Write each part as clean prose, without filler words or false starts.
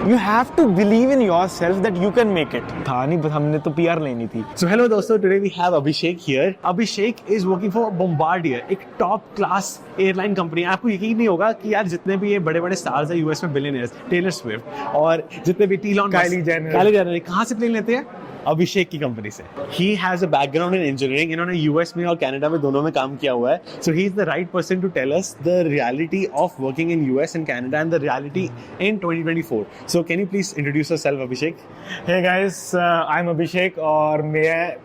You have to believe in yourself that you can make it. था नहीं, बस हमने तो PR लेनी थी. So hello दोस्तों, today we have Abhishek here. Abhishek is working for Bombardier, एक top class airline company. आपको यकीन नहीं होगा कि यार जितने भी ये बड़े-बड़े stars हैं US में billionaires, Taylor Swift और जितने भी Elon Musk, Kylie Jenner, कहाँ से प्लेन लेते हैं? अभिषेक की कंपनी से. He has a background in engineering. इन्होंने US में और कनाडा में दोनों में काम किया हुआ है. So he is the right person to tell us the reality of working in US and Canada and the reality in 2024. So can you please introduce yourself, Abhishek? Hey guys, I'm Abhishek और मैं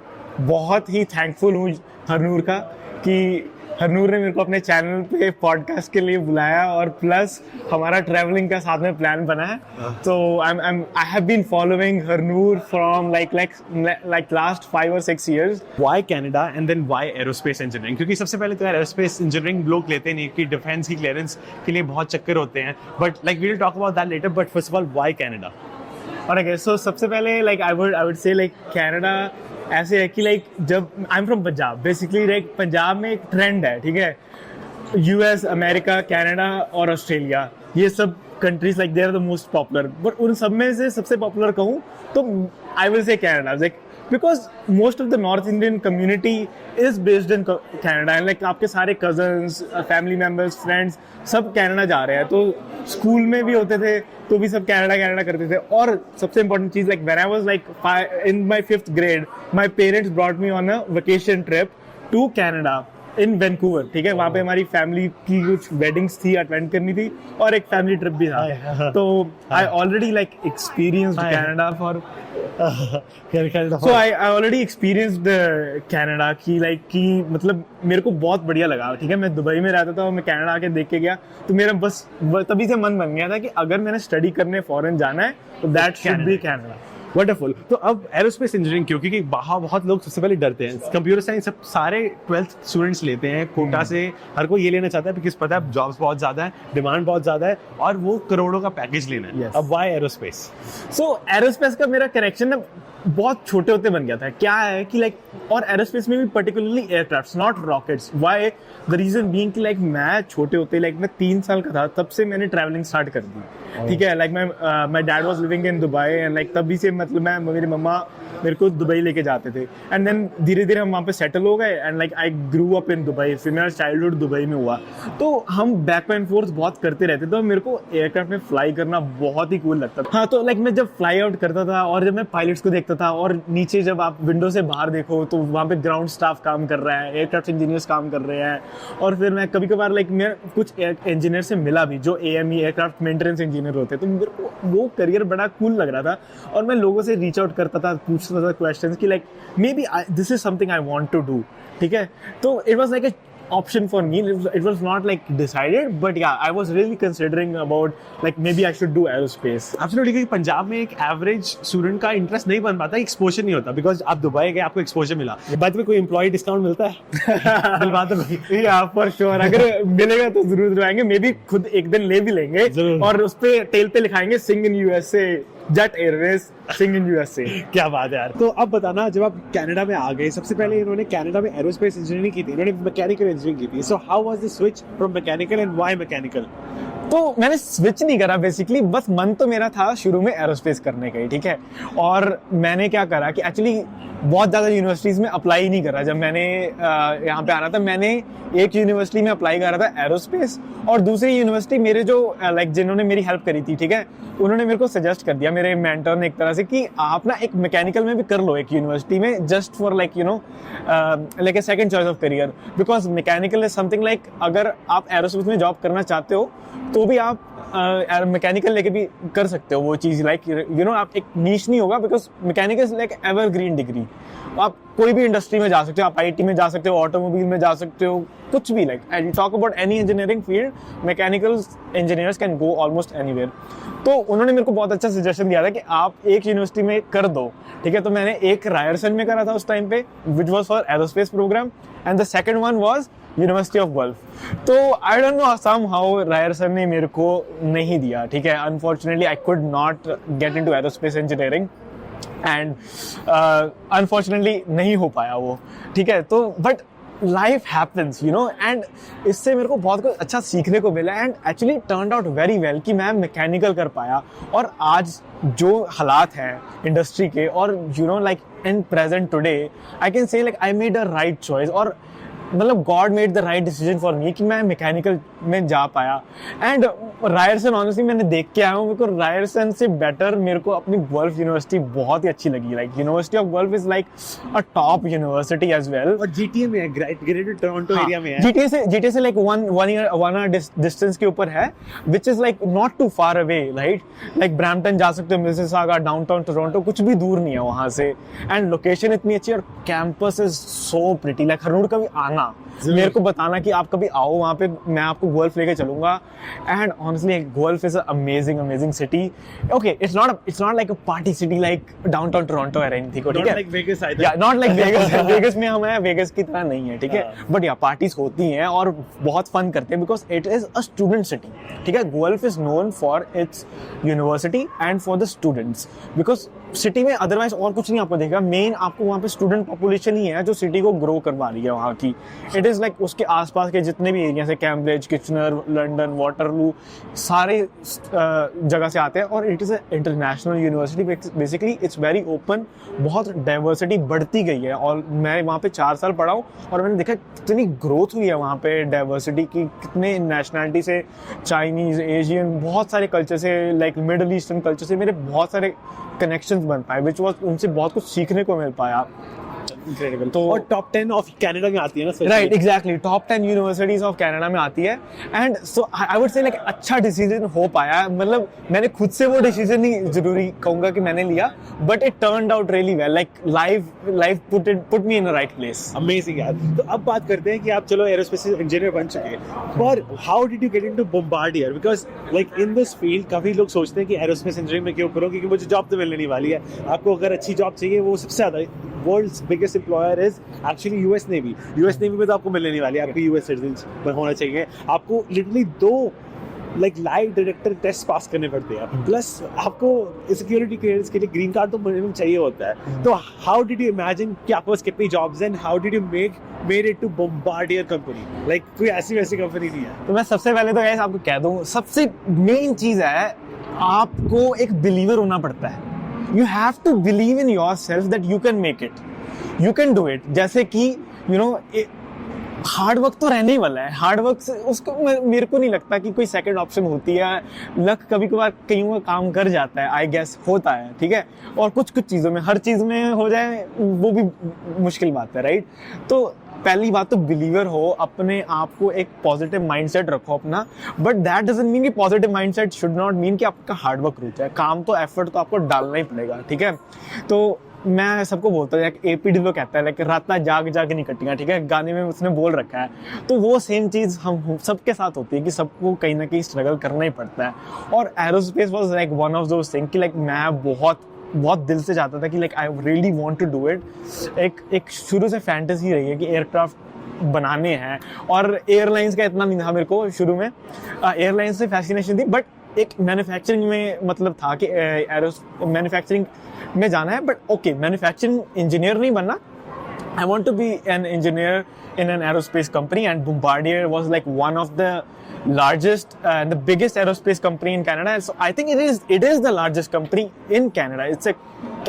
बहुत ही thankful हूँ हरनूर का कि हरनूर ने मेरे को अपने चैनल पे पॉडकास्ट के लिए बुलाया और प्लस हमारा ट्रैवलिंग का साथ में प्लान बना है. तो I have been following Harnoor from like last 5 or 6 years. Why Canada and then why aerospace engineering? क्योंकि सबसे पहले तो यार एरोस्पेस इंजीनियरिंग लोग लेते नहीं कि डिफेंस की क्लियरेंस के लिए बहुत चक्कर होते हैं. But like we will talk about that later. But first of all why Canada? और okay, so सबसे पहले like I would say like Canada ऐसे है कि लाइक जब I am from Punjab, basically like Punjab में एक ट्रेंड है, ठीक है. यूएस, अमेरिका, कनाडा और ऑस्ट्रेलिया, ये सब countries like they are the most popular. But उन सब में से सबसे पॉपुलर कहूँ तो I will say Canada, like because most of the north Indian community is based in Canada and like आपके सारे कजन्स, फैमिली मेम्बर्स, फ्रेंड्स सब कनाडा जा रहे हैं. तो स्कूल में भी होते थे तो भी सब कनाडा करते थे. और सबसे इंपॉर्टेंट चीज, like when I was like in my 5th grade, my parents brought me on a vacation trip to Canada in Vancouver, ठीक है. वहाँ पे हमारी फैमिली की कुछ वेडिंग्स थी, अटेंड करनी थी और एक फैमिली ट्रिप भी था. तो I already like experienced Canada for so I already experienced Canada की मतलब मेरे को बहुत बढ़िया लगा, ठीक है. मैं दुबई में रहता था और मैं कनाडा आके देख के गया तो मेरा बस तभी से मन बन गया था कि अगर मैंने स्टडी करने फॉरेन जाना है तो that should be Canada. Wonderful. तो अब एरोस्पेस इंजीनियरिंग क्योंकि बाहर बहुत लोग सबसे पहले डरते हैं. कंप्यूटर साइंस सब सारे 12th स्टूडेंट्स लेते हैं कोटा से. हर कोई ये लेना चाहता है बिकॉज पता है जॉब्स बहुत ज्यादा है, डिमांड बहुत ज्यादा है और वो करोड़ों का पैकेज लेना है. अब व्हाई एरोस्पेस? सो एरोस्पेस का मेरा कनेक्शन ना बहुत छोटे होते बन गया था. क्या है कि लाइक और एरोस्पेस में भी particularly aircrafts, not rockets. Why? The reason being कि लाइक मैं छोटे होते, लाइक मैं 3 साल का था तब से मैंने ट्रैवलिंग स्टार्ट कर दी, ठीक है. Like my dad was living in Dubai and like तभी से मतलब मेरी मम्मा मेरे को दुबई लेके जाते थे. एंड देन धीरे धीरे हम वहाँ पे सेटल हो गए and like I grew up in Dubai. फिर मेरा चाइल्डहुड दुबई में हुआ तो हम बैक एंड फोर्थ बहुत करते रहते थे. तो मेरे को एयरक्राफ्ट में फ्लाई करना बहुत ही कूल लगता था. हाँ, तो लाइक मैं जब फ्लाई आउट करता था और जब मैं पायलट्स को देखता था और नीचे जब आप विंडो से बाहर देखो तो वहाँ पे ग्राउंड स्टाफ काम कर रहा है, एयरक्राफ्ट इंजीनियर्स काम कर रहे हैं. और फिर मैं कभी कभार लाइक मैं कुछ इंजीनियर से मिला भी जो AME एयरक्राफ्ट मेंटेनेंस इंजीनियर होते हैं. तो मेरे को वो करियर बड़ा कूल लग रहा था और मैं लोगों से रीच आउट करता था, पूछता था क्वेश्चंस कि like maybe this is something I want to do, ठीक है. तो it was like a option for me. It was not like decided, but yeah, I was really considering about like maybe I should do aerospace. Absolutely, क्योंकि पंजाब में एक average student का interest नहीं बन पाता, एक्सपोजर नहीं होता. बिकॉज आप दुबई गए, आपको एक्सपोजर मिला. बाद में कोई एम्प्लॉय डिस्काउंट मिलता है? दिलवा दो भाई. या फॉर श्योर, अगर मिलेगा तो जरूर आएंगे. मे बी खुद एक दिन ले भी लेंगे और उस पे टेल पे लिखाएंगे Singh in USA, Jet Airways, Singh in USA. क्या बात है यार. तो अब बताना, जब आप कनाडा में आ गए, सबसे पहले इन्होंने कनाडा में एरोस्पेस इंजीनियरिंग की थी, इन्होंने मैकेनिकल इंजीनियरिंग की थी. So how was the switch from mechanical and why mechanical? तो मैंने स्विच नहीं करा, बेसिकली बस मन तो मेरा था शुरू में एरोस्पेस करने का ही, ठीक है. और मैंने क्या करा कि एक्चुअली बहुत ज़्यादा यूनिवर्सिटीज़ में अप्लाई नहीं करा. जब मैंने यहाँ पे आना था, मैंने एक यूनिवर्सिटी में अप्लाई करा था एरोस्पेस और दूसरी यूनिवर्सिटी मेरे जो लाइक जिन्होंने मेरी हेल्प करी थी, ठीक है, उन्होंने मेरे को सजेस्ट कर दिया, मेरे मेंटर ने एक तरह से, कि आप ना एक मैकेनिकल में भी कर लो एक यूनिवर्सिटी में, just for like you know like a second choice of career. Because mechanical is something like अगर आप एरोस्पेस में जॉब करना चाहते हो तो भी आप मैकेनिकल लेके भी कर सकते हो वो चीज़. लाइक यू नो आप एक नीश नहीं होगा because mechanical is like evergreen degree. आप कोई भी इंडस्ट्री में जा सकते हो, आप IT में जा सकते हो, ऑटोमोबाइल में जा सकते हो, कुछ भी. Like and talk about any engineering field, mechanical engineers can go almost anywhere. तो उन्होंने मेरे को बहुत अच्छा सजेशन दिया था कि आप एक यूनिवर्सिटी में कर दो, ठीक है. तो मैंने एक रायरसन में करा था उस टाइम पे, which was for aerospace program, and the second one was university of Guelph. तो I don't know somehow Ryerson ने मेरे को नहीं दिया, ठीक है. Unfortunately I could not get into aerospace engineering and unfortunately नहीं हो पाया वो, ठीक है. तो but life happens you know, and इससे मेरे को बहुत कुछ अच्छा सीखने को मिला and actually turned out very well कि मैं मैकेनिकल कर पाया। और आज जो हालात हैं इंडस्ट्री के, और you know like in present today I can say like I made a right choice, और मतलब God made the right decision for me कि मैं मैकेनिकल में जा पाया। एंड रायरसन ऑनेस्टली मैंने देख के आया हूँ, मेरे को रायरसन से बेटर मेरे को अपनी गुएल्फ यूनिवर्सिटी बहुत ही अच्छी लगी। Like university of Guelph is like a top university as well. और जीटीए में है, ग्रेटर टोरंटो एरिया में है। जीटीए से लाइक वन ईयर डिस्टेंस के ऊपर है, which is like not too far away, right. Like Brampton जा सकते हो, मिसिसागा, डाउनटाउन टोरंटो, कुछ भी दूर नहीं है वहां से। एंड लोकेशन इतनी अच्छी है और campus is so pretty. Like Harnoor कभी आना, मेरे को बताना कि आप कभी आओ वहाँ पे, मैं आपको गुएल्फ लेके चलूंगा। And honestly Guelph is amazing city. Okay, it's not like a party city like downtown Toronto है, ठीक है, Not like Vegas either. या नॉट लाइक वेगस। वेगस में हम हैं, वेगस की तरह नहीं है, ठीक है, बट या पार्टीज होती हैं और बहुत फन करते हैं because it is a student city, ठीक है। Guelph is known for its university and for the students, because city में अदरवाइज और कुछ नहीं आपको देखेगा। मेन आपको वहाँ पे स्टूडेंट पॉपुलेशन ही है जो सिटी को ग्रो करवा रही है वहाँ की। इट इज़ लाइक उसके आसपास के जितने भी एरिया है, कैम्ब्रिज, किचनर, लंदन, वाटरलू, सारे जगह से आते हैं। और it is a international university, basically it's very open, बहुत डाइवर्सिटी बढ़ती गई है। और मैं वहाँ पे 4 साल पढ़ा हूँ और मैंने देखा कितनी ग्रोथ हुई है वहाँ पे डाइवर्सिटी की, कितने नेशनलिटी से, चाइनीज़, एशियन, बहुत सारे कल्चर से, लाइक मिडल ईस्टर्न कल्चर से मेरे बहुत सारे कनेक्शंस बन पाए, विच वाज उनसे बहुत कुछ सीखने को मिल पाया। Incredible. तो और टॉप 10 ऑफ कनाडा में आती है ना, right, exactly, top 10 universities of Canada में आती है। And so I would say like अच्छा डिसीजन हो पाया। मतलब मैंने खुद से वो डिसीजन नहीं जरूरी कहूंगा कि मैंने लिया, but it turned out really well. Like life put me in the right place. Amazing यार। तो अब बात करते हैं कि आप चलो एरोस्पेस इंजीनियर बन चुके हैं, पर how did you get into Bombardier? Because like in this field काफी लोग सोचते हैं कि एरोस्पेस इंजीनियरिंग में क्यों करो, क्योंकि मुझे जॉब तो मिलने नहीं वाली है। आपको अगर अच्छी जॉब चाहिए, वो सबसे ज्यादा world's biggest employer is actually US navy. US navy में तो आपको मिलने नहीं वाली है, आपको यूएस सिटीजन होना चाहिए। आपको literally 2 like live director test pass करने पड़ते हैं, प्लस आपको सिक्योरिटी क्लियरेंस के लिए ग्रीन कार्ड तो मिनिमम चाहिए होता है। तो हाउ डिड यू इमेजिन कि आपके पास कितनी जॉब्स हैं, how did you made it to Bombardier company? Like कोई ऐसी वैसी कंपनी नहीं है। तो मैं सबसे पहले तो गाइस आपको कह दूं, सबसे मेन चीज है आपको एक बिलीवर होना पड़ता है। You have to believe in yourself that you can make it, you can do it. जैसे कि यू नो हार्ड वर्क तो रहने ही वाला है, हार्ड वर्क से उसको मेरे को नहीं लगता कि कोई सेकंड ऑप्शन होती है। लक कभी कभार कहीं का काम कर जाता है, आई गेस होता है, ठीक है। और कुछ चीज़ों में, हर चीज़ में हो जाए वो भी मुश्किल बात है, राइट। तो पहली बात तो बिलीवर हो, अपने आप को एक पॉजिटिव माइंडसेट रखो अपना, बट दैट डजंट मीन कि positive mindset should not mean कि आपका हार्ड वर्क रुक जाए। काम तो, एफर्ट तो आपको डालना ही पड़ेगा, ठीक है। तो मैं सबको बोलता हूँ, एपी डिलो कहता है लाइक रात जाग नहीं कटियां, ठीक है, गाने में उसने बोल रखा है। तो वो सेम चीज़ हम सबके साथ होती है कि सबको कहीं ना कहीं स्ट्रगल करना ही पड़ता है। और aerospace was like one of those thing कि लाइक मैं बहुत दिल से चाहता था कि like I really want to do it. एक शुरू से फैंटेसी रही है कि एयरक्राफ्ट बनवाने हैं, और एयरलाइंस का इतना नहीं था मेरे को शुरू में। एयरलाइंस से फैसिनेशन थी, बट एक मैन्युफैक्चरिंग में मतलब था कि मैन्युफैक्चरिंग में जाना है, बट ओके, मैन्युफैक्चरिंग इंजीनियर नहीं बनना। I want to be an engineer in an aerospace company, and Bombardier was like one of the largest and the biggest aerospace company in Canada. So I think it is the largest company in Canada.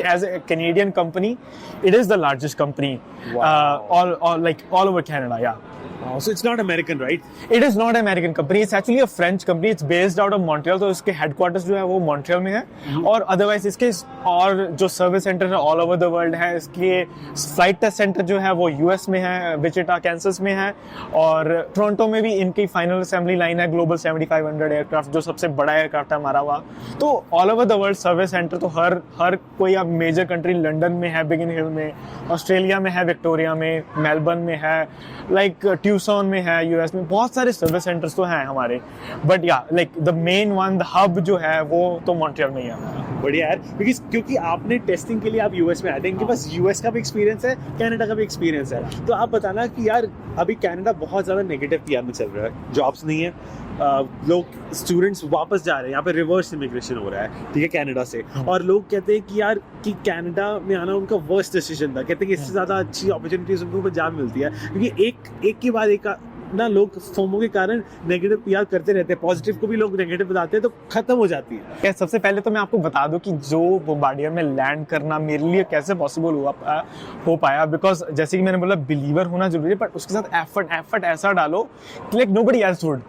As a Canadian company, it is the largest company. Wow. all over Canada, yeah. Wow. So it's not American, right? It is not an American company. It's actually a French company. It's based out of Montreal. तो इसके headquarters जो है वो Montreal में है, और otherwise इसके और जो service center है all over the world है। इसके flight test center जो है वो US में है, विचिटा, कैंसस में है, और टोरंटो में भी इनकी फाइनल असेंबली लाइन है, ग्लोबल 7500 एयरक्राफ्ट जो सबसे बड़ा एयरक्राफ्ट है हमारा हुआ। तो all over the world service centre तो हर कोई, अब मेजर कंट्री लंदन में है, बिगिन हिल में, ऑस्ट्रेलिया में है, विक्टोरिया में, मेलबर्न में है, लाइक ट्यूसन में है, यूएस में बहुत सारे सर्विस सेंटर्स तो हैं हमारे। बट या like the main one, the hub जो है वो तो मॉन्ट्रियल में ही है। बढ़िया यार, क्योंकि आपने टेस्टिंग के लिए आप यूएस में आए थे, इनके पास यूएस का भी एक्सपीरियंस है, कनाडा का भी एक्सपीरियंस है। तो आप बताना कि यार अभी कनाडा बहुत ज़्यादा नेगेटिव पीआर में चल रहा है, जॉब्स नहीं है, लोग स्टूडेंट्स वापस जा रहे हैं, यहाँ पे रिवर्स इमिग्रेशन हो रहा है, ठीक है, कनाडा से। और लोग कहते हैं कि यार कि कनाडा में आना उनका वर्स्ट डिसीजन था। कहते हैं कि इससे ज़्यादा अच्छी अपॉर्चुनिटीज उनको पंजाब मिलती है, क्योंकि एक के बाद एक ना लोग फोमो के कारण नेगेटिव पीआर करते रहते हैं, पॉजिटिव को भी लोग नेगेटिव बताते हैं, तो खत्म हो जाती है। क्या सबसे पहले तो मैं आपको बता दूं कि जो बोम्बार्डियर में लैंड करना मेरे लिए कैसे पॉसिबल हो पाया, बिकॉज जैसे कि मैंने बोला बिलीवर होना जरूरी है, बट उसके साथ एफर्ट ऐसा डालो कि like nobody else would.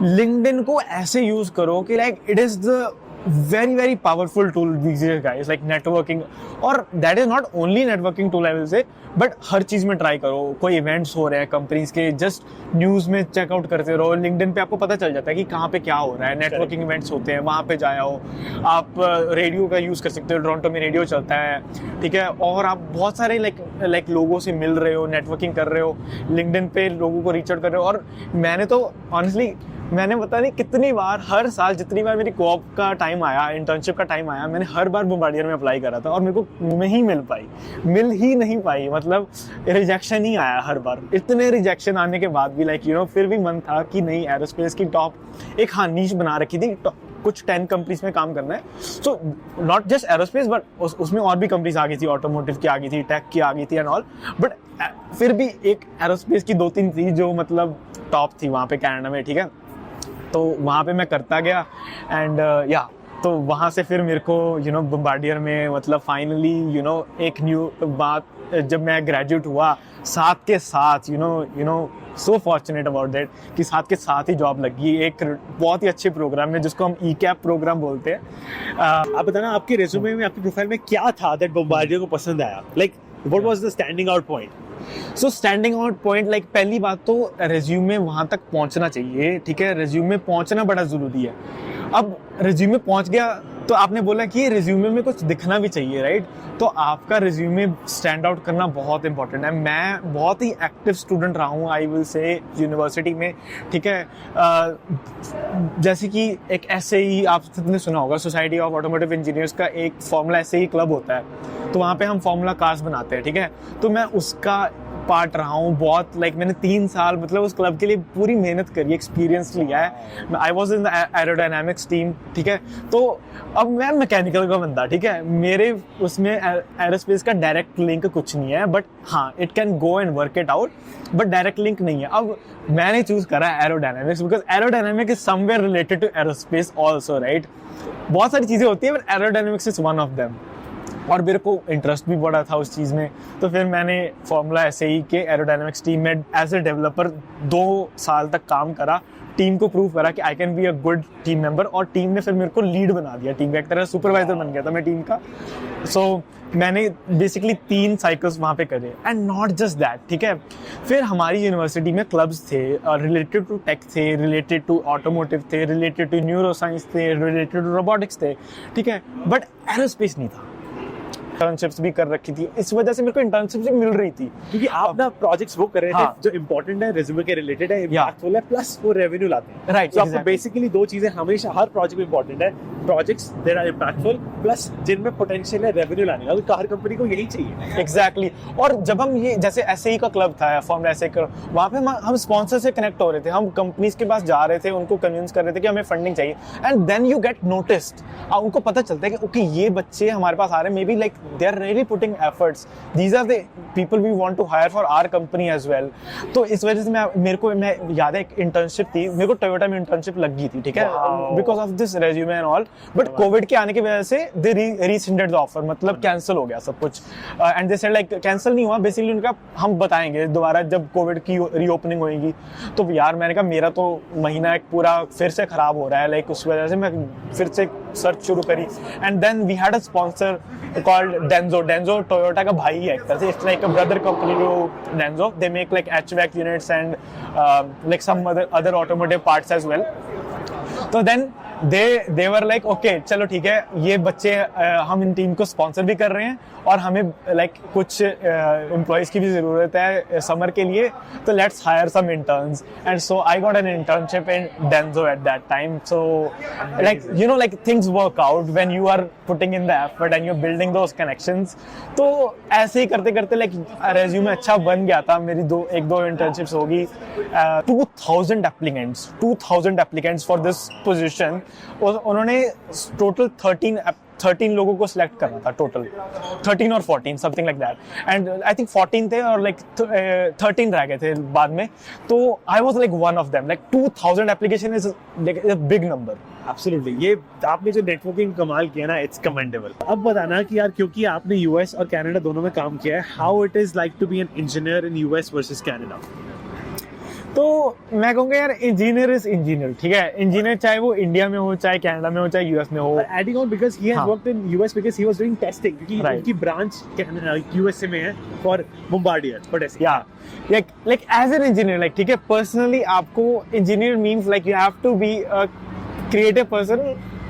LinkedIn को ऐसे यूज करो कि like it is the very powerful tool these days guys, like networking, और that is not only networking tool I will say, but हर चीज में ट्राई करो। कोई इवेंट्स हो रहे हैं कंपनीज के, जस्ट न्यूज में चेकआउट करते रहो। लिंक्डइन पे आपको पता चल जाता है कि कहाँ पे क्या हो रहा है, नेटवर्किंग इवेंट्स होते हैं, वहाँ पे जाए हो। आप रेडियो का यूज कर सकते हो, टोरंटो में रेडियो चलता है, ठीक है, और आप बहुत सारे लाइक लोगों से मिल रहे हो, नेटवर्किंग कर रहे हो, लिंक्डइन पे लोगों को रीच आउट कर रहे हो। और मैंने तो ऑनेस्टली मैंने पता नहीं कितनी बार, हर साल जितनी बार मेरी कोऑप का टाइम आया, इंटर्नशिप का टाइम आया, मैंने हर बार बोम्बार्डियर में अप्लाई करा था और मेरे को नहीं मिल ही नहीं पाई। मतलब रिजेक्शन ही आया हर बार। इतने रिजेक्शन आने के बाद भी लाइक यू नो फिर भी मन था कि नहीं, एरोस्पेस की टॉप एक नीश बना रखी थी, कुछ 10 कंपनीज में काम करना है। So not just aerospace but उसमें और भी कंपनीज आ गई थी, ऑटोमोटिव की आ गई थी, टेक की आ गई थी एंड ऑल, बट फिर भी एक एरोस्पेस की 2-3 थी जो मतलब टॉप थी वहाँ पे कनाडा में, ठीक है। तो वहाँ पे मैं करता गया एंड तो वहाँ से फिर मेरे को यू नो बोम्बार्डियर में मतलब फाइनली यू नो एक न्यू बात, जब मैं ग्रेजुएट हुआ साथ के साथ you know so fortunate about that कि साथ के साथ ही जॉब लगी एक बहुत ही अच्छे प्रोग्राम में जिसको हम ई-कैप प्रोग्राम बोलते हैं। आप बताना आपके रेज्यूमे में, आपकी प्रोफाइल में क्या था दैट बोम्बार्डियर को पसंद आया, like what was the standing out point? So standing out point, like पहली बात तो रेज्यूमे वहां तक पहुंचना चाहिए, ठीक है, रेज्यूमे पहुंचना बड़ा जरूरी है। अब रेज्यूमे पहुंच गया तो आपने बोला कि रेज्यूमे में कुछ दिखना भी चाहिए, राइट? तो आपका रेज्यूमे स्टैंड आउट करना बहुत इंपॉर्टेंट है। मैं बहुत ही एक्टिव स्टूडेंट रहा हूँ, आई विल से, यूनिवर्सिटी में, ठीक है। जैसे कि एक SAE आप सबने सुना होगा, सोसाइटी ऑफ ऑटोमोटिव इंजीनियर्स का एक फॉर्मूला SAE क्लब होता है, तो वहाँ पे हम फॉर्मूला कार्स बनाते हैं, ठीक है। तो मैं उसका पार्ट रहा हूँ बहुत, लाइक मैंने 3 साल मतलब उस क्लब के लिए पूरी मेहनत करी, एक्सपीरियंस लिया है। I was in the aerodynamics team, ठीक है। तो अब मैं मैकेनिकल का बंदा, ठीक है, मेरे उसमें एरोस्पेस का डायरेक्ट लिंक कुछ नहीं है, बट हाँ it can go and work it out, but direct link नहीं है। अब मैंने चूज करा aerodynamics because aerodynamic is somewhere related to aerospace also, right? बहुत सारी चीजें होती है but aerodynamics is one of them, और मेरे को इंटरेस्ट भी बड़ा था उस चीज़ में। तो फिर मैंने फॉर्मूला SAE के एरोडायनामिक्स टीम में एज ए डेवलपर 2 साल तक काम करा, टीम को प्रूव करा कि I can be a good team member, और टीम ने फिर मेरे को लीड बना दिया, टीम का एक तरह सुपरवाइजर बन गया था मैं टीम का। सो मैंने बेसिकली 3 साइकिल्स वहाँ पे करे एंड नॉट जस्ट दैट, ठीक है। फिर हमारी यूनिवर्सिटी में क्लब्स थे रिलेटेड टू टेक थे, रिलेटेड टू ऑटोमोटिव थे, रिलेटेड टू न्यूरो साइंस थे, रिलेटेड टू रोबोटिक्स थे, ठीक है, बट एरोस्पेस नहीं था। इंटर्नशिप्स भी कर रखी थी, इस वजह से मेरे को इंटर्नशिप्स भी मिल रही थी, क्योंकि आप ना प्रोजेक्ट्स वो कर रहे थे हाँ, जो इंपॉर्टेंट है, रिज्यूमे के रिलेटेड है, इंपैक्टफुल है, प्लस वो रेवेन्यू लाते हैं, राइट? तो आपको बेसिकली 2 चीजें हमेशा हर प्रोजेक्ट में इंपॉर्टेंट है, projects that are impactful plus जिनमें पोटेंशियल है रेवेन्यू लाने का, तो हर कंपनी को यही चाहिए। एग्जैक्टली। और जब हम ये जैसे SAE का क्लब था, फॉर्मूला SAE का, वहाँ पे हम स्पॉन्सर से कनेक्ट हो रहे थे, हम कंपनीज के पास जा रहे थे, उनको कन्विंस कर रहे थे कि हमें फंडिंग चाहिए, and then you get noticed. उनको पता चलता है कि ओके ये बच्चे हमारे पास आ रहे हैं, maybe like they are really putting efforts, these are the people we want to hire for our company as well. तो इस वजह से मैं याद है एक इंटर्नशिप थी, मेरे को टोयोटा में इंटर्नशिप लगी थी, ठीक है, because of this resume and all, but Covid के आने की वजह से दे रीसेंडेड द ऑफर, मतलब कैंसिल हो गया सब कुछ, and they said like cancel नहीं हुआ, बेसिकली उनका हम बताएंगे दोबारा जब कोविड की रीओपनिंग होगी। तो यार मैंने कहा मेरा तो महीना एक पूरा फिर से खराब हो रहा है, लाइक उस वजह से मैं फिर से सर्च शुरू करी, and then we had a sponsor called Denso Toyota का भाई है एक तरह से, it's like a brother company to Denso, they make like HVAC units and like some other automotive parts as well. तो then they were like okay चलो ठीक है, ये बच्चे हम इन टीम को स्पॉन्सर भी कर रहे हैं और हमें लाइक कुछ एम्प्लॉयज की भी जरूरत है समर के लिए, तो let's hire some interns, and so I got an internship in Denso at that time. So like you know like things work out when you are putting in the effort and you are building those connections. तो ऐसे ही करते करते like resume अच्छा बन गया था, मेरी 1-2 internships होगी। 2,000 एप्लीकेंट्स फॉर दिस पोजीशन, उन्होंने टोटल 13 लोगों को सिलेक्ट करना था टोटल, 13 और 14 something like that, and I think 14 थे और लाइक 13 रह गए थे बाद में, तो आई was like one of them. Like 2000 application is like a big number. Absolutely, ये आपने जो नेटवर्किंग कमाल किया ना, इट्स कमेंडेबल। अब बताना कि यार, क्योंकि आपने यूएस और कनाडा दोनों में काम किया है, how it is like to be an engineer in US versus Canada? तो मैं कहूँगा यार, इंजीनियर इज इंजीनियर, ठीक है। इंजीनियर चाहे वो इंडिया में हो, चाहे कनाडा में हो, चाहे यूएस में हो। Adding on, because he has worked in US because he was doing testing, क्योंकि Right. उनकी ब्रांच यूएसए में है फॉर bombardier for testing. या like as an engineer, like ठीक है, personally आपको engineer means like you have to be a creative person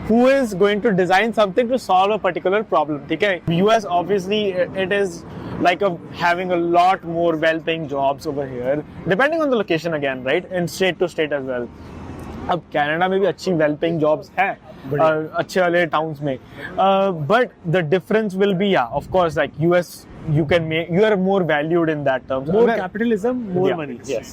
who is going to design something to solve a particular problem, ठीक है। US obviously it is like having a lot more well-paying jobs over here, depending on the location again, right, and state to state as well. अब Canada में भी अच्छी well-paying jobs है अच्छे वाले towns में, but the difference will be, या of course, like US you can make, you are more valued in that terms. More capitalism, more money. Yes.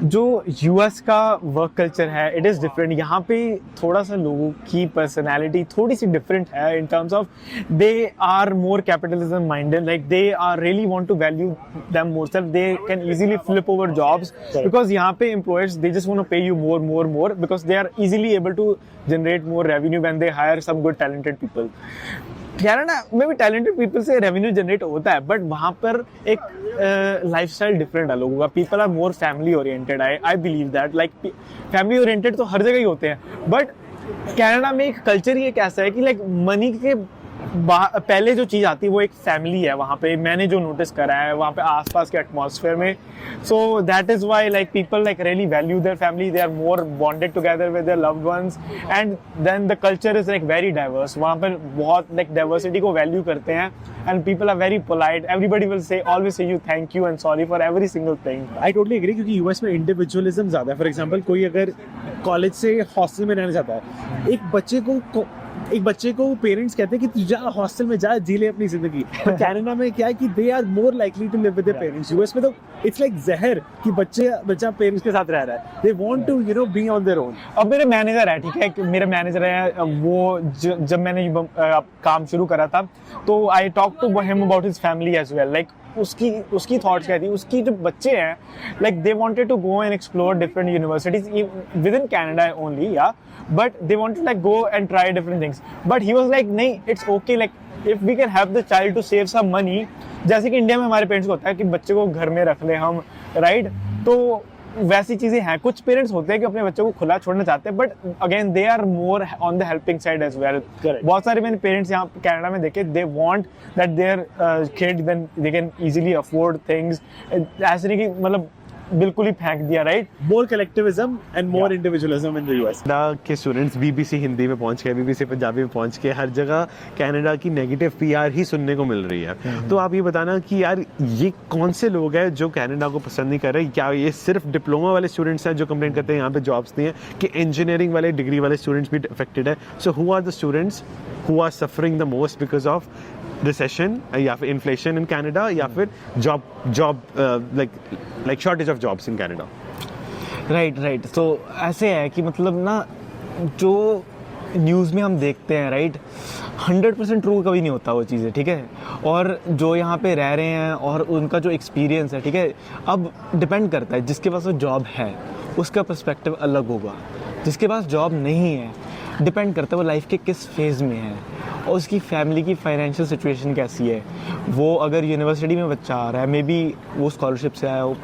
जो यूएस का वर्क कल्चर है, इट इज डिफरेंट। यहाँ पे थोड़ा सा लोगों की पर्सनैलिटी थोड़ी सी डिफरेंट है in terms of they are more capitalism minded, like they are really want to value them more self, they can easily flip over jobs because यहाँ पे employers they just want to pay you more because they are easily able to generate more revenue when they hire some good talented people. Canada में भी talented people से revenue generate होता है, but वहाँ पर एक लाइफस्टाइल डिफरेंट है लोगों का। People are more family oriented, I believe that. Like family oriented तो हर जगह ही होते हैं, बट कनाडा में एक कल्चर ही एक ऐसा है कि लाइक मनी के पहले जो चीज आती है वो एक फैमिली है वहाँ पे। मैंने जो नोटिस करा है वहाँ पे आसपास के एटमॉस्फेयर में, so that is why like people like really value their family, they are more bonded together with their loved ones, and then the culture is like very diverse. वहाँ पर बहुत लाइक डाइवर्सिटी को value करते हैं, and people are very polite, everybody will say always say you thank you and sorry for every single thing. I totally agree, क्योंकि US में individualism ज्यादा है। फॉर एग्जांपल, कोई अगर कॉलेज से हॉस्टल में रहना चाहता है, एक बच्चे को पेरेंट्स कहते हैं कि तू जा हॉस्टल में जा, जी ले अपनी जिंदगी। पर कनाडा में क्या है कि they are more likely to live with their parents. US में तो इट्स लाइक जहर कि बच्चा पेरेंट्स के साथ रह रहा है, they want to be on their own. अब मेरे मैनेजर है, ठीक है, मेरे मैनेजर है वो, जब मैंने काम शुरू करा था तो I talk to him about his family as well. Like उसकी थॉट्स क्या थी, उसकी जो बच्चे हैं like they wanted to go and explore different universities within Canada only, या but they wanted to like go and try different things, but he was like नहीं, it's okay, like if we can help the child to save some money, जैसे कि India में हमारे parents को होता है कि बच्चे को घर में रख ले हम, राइट। तो वैसी चीजें हैं। कुछ पेरेंट्स होते हैं कि अपने बच्चों को खुला छोड़ना चाहते हैं, but again they are more on the helping side as well. बहुत सारे मैंने पेरेंट्स यहाँ कनाडा में देखे, they want that their kid then they can easily afford things, ऐसे नहीं कि मतलब बिल्कुल ही फेंक दिया, right. More collectivism and more individualism in the US. Canada के स्टूडेंट्स बीबीसी हिंदी में पहुंच के, बीबीसी पंजाबी में पहुंच के, हर जगह कनाडा की नेगेटिव पीआर ही सुनने को मिल रही है। तो आप ये बताना कि यार, ये कौन से लोग हैं जो कनाडा को पसंद नहीं कर रहे? क्या ये सिर्फ डिप्लोमा वाले स्टूडेंट्स हैं जो कंप्लेंट करते हैं यहाँ पे जॉब्स नहीं है, कि इंजीनियरिंग वाले, डिग्री वाले स्टूडेंट्स भी अफेक्टेड है? So who are the students who are suffering the most because of recession या फिर इन्फ्लेशन इन कनाडा, या फिर job like shortage of jobs in Canada? Right. तो ऐसे है कि मतलब ना, जो न्यूज़ में हम देखते हैं, राइट, 100% ट्रू कभी नहीं होता वो चीज़ें, ठीक है। और जो यहाँ पे रह रहे हैं और उनका जो एक्सपीरियंस है, ठीक है, अब डिपेंड करता है, जिसके पास वो जॉब है उसका पर्सपेक्टिव अलग होगा, जिसके पास जॉब नहीं है डिपेंड करता है वो लाइफ के किस फेज़ में है और उसकी फैमिली की फाइनेंशियल सिचुएशन कैसी है। वो अगर यूनिवर्सिटी में बच्चा आ रहा है, मे बी वो स्कॉलरशिप से आया हो,